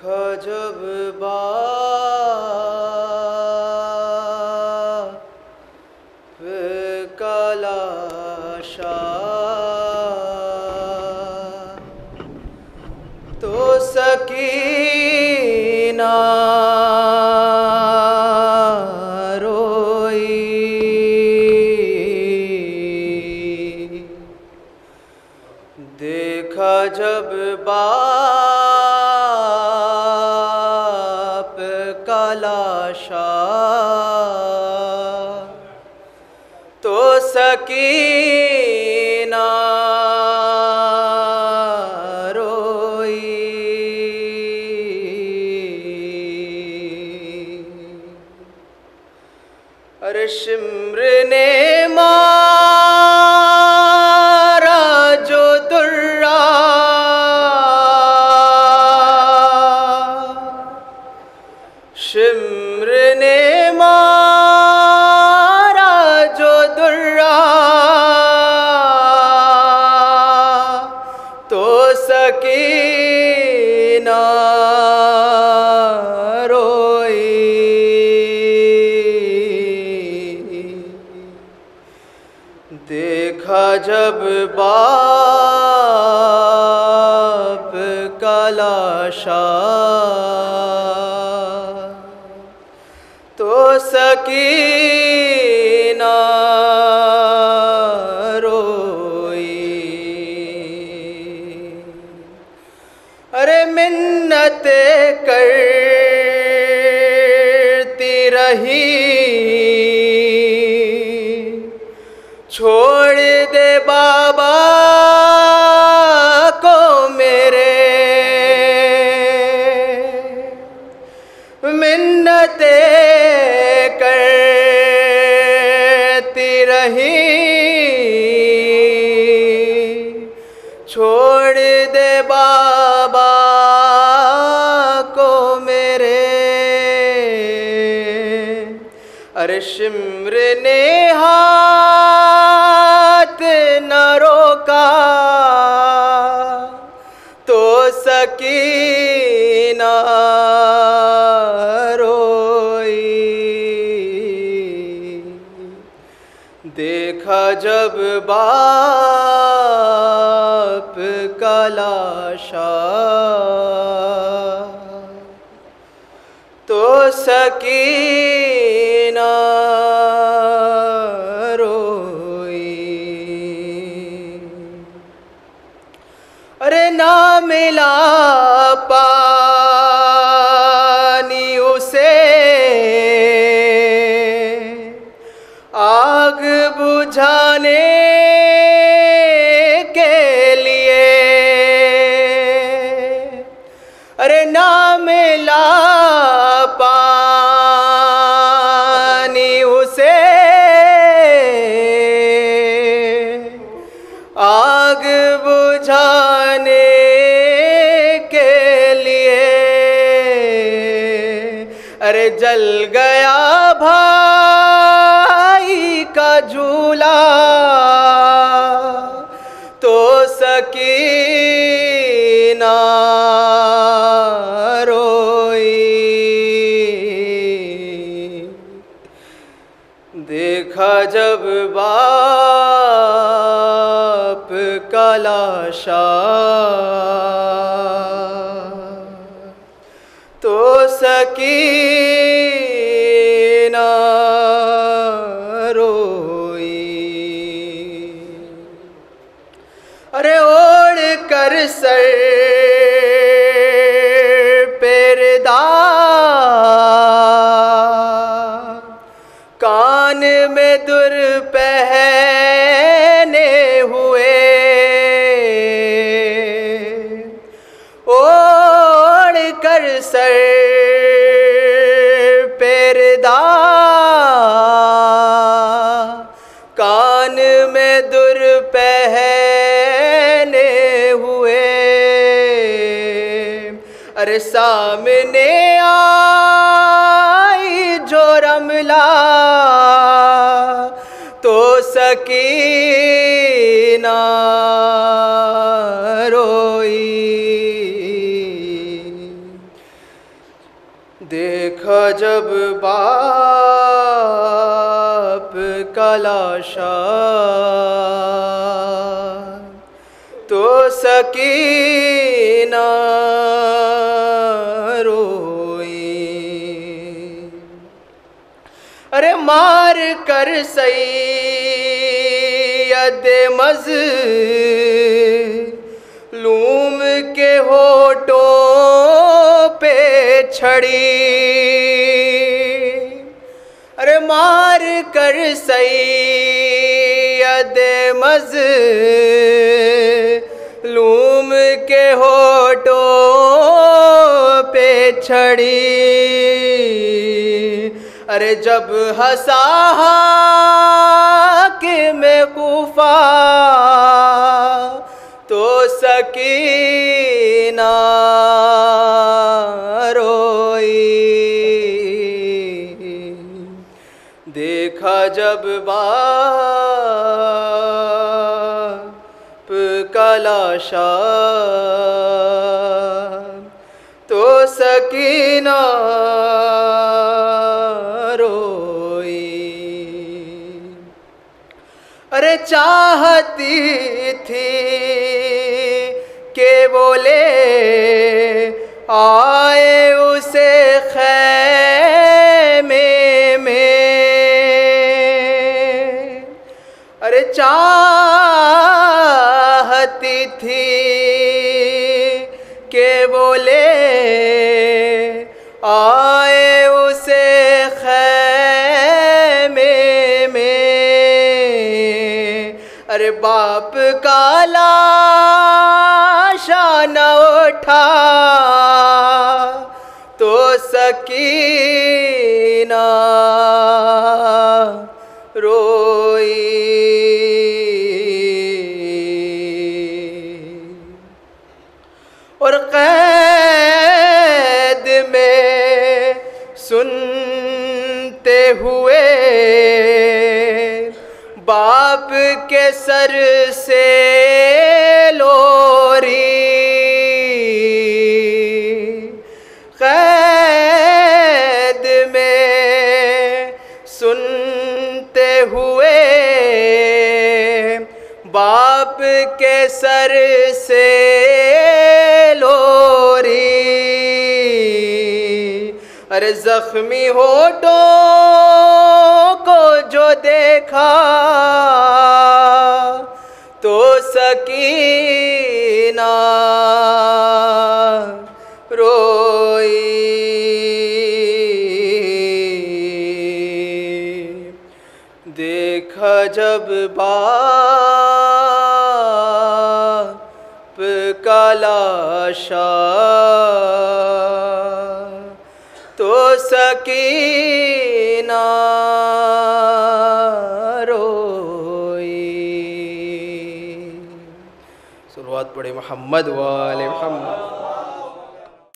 देखा जब बाप का लाशा तो सकीना रोई। देखा जब बाप का लाशा तो सकीना रोई। अरे शिम्र ने मारा जो दुर्रा शिम्र ने मारा जो दुर्रा तो सकीना रोई। देखा जब बाप का लाशा तो सकीना रोई। अरे मिन्नते करती रही छोड़ दे बाबा को मेरे। मिन्नते करती रही छोड़ दे बाबा को मेरे। अरे शिम्र ने हाथ न रोका तो सकीना रोई। देखा जब बाप का लाशा तो सकीना रोई। अरे ना मिला पानी उसे आग बुझाने के लिए। अरे ना मिला पानी उसे आग बुझाने के लिए। अरे जल गया भाई का झूला तो सकीना रोई। देखा जब बाप का लाशा तो सकीना रोई। अरे ओढ़ कर सर पेरदा कान में दुर पहने हुए ओढ़ कर सर पेरदा कान में दुर पहने हुए। अरे सामने आई जो रमला तो सकीना रोई। देखा जब बाप का लाशा तो सकीना रोई। अरे मार कर सैयद मज़लूम के होठों पे छड़ी। अरे मार कर सैयद मज़लूम के होठों पे छड़ी। अरे जब हंसा के मैं कूफा तो सकीना रोई। देखा जब बाप का लाशा तो सकीना रोई। अरे चाहती थी के बोले आए उसे खैमे में। अरे चाहती थी के बोले आए उसे खैमे में। अरे बाप का लाशा न उठा तो सकीना रोई। और कैद में सुनते हुए बाप के सर से लोरी। कैद में सुनते हुए बाप के सर से लोरी। अरे जख्मी होठों को जो देखा तो सकीना रोई। देखा जब बाप का लाशा तो सकीना रोई। शुरुआत पढ़े मोहम्मद वाले मोहम्मद।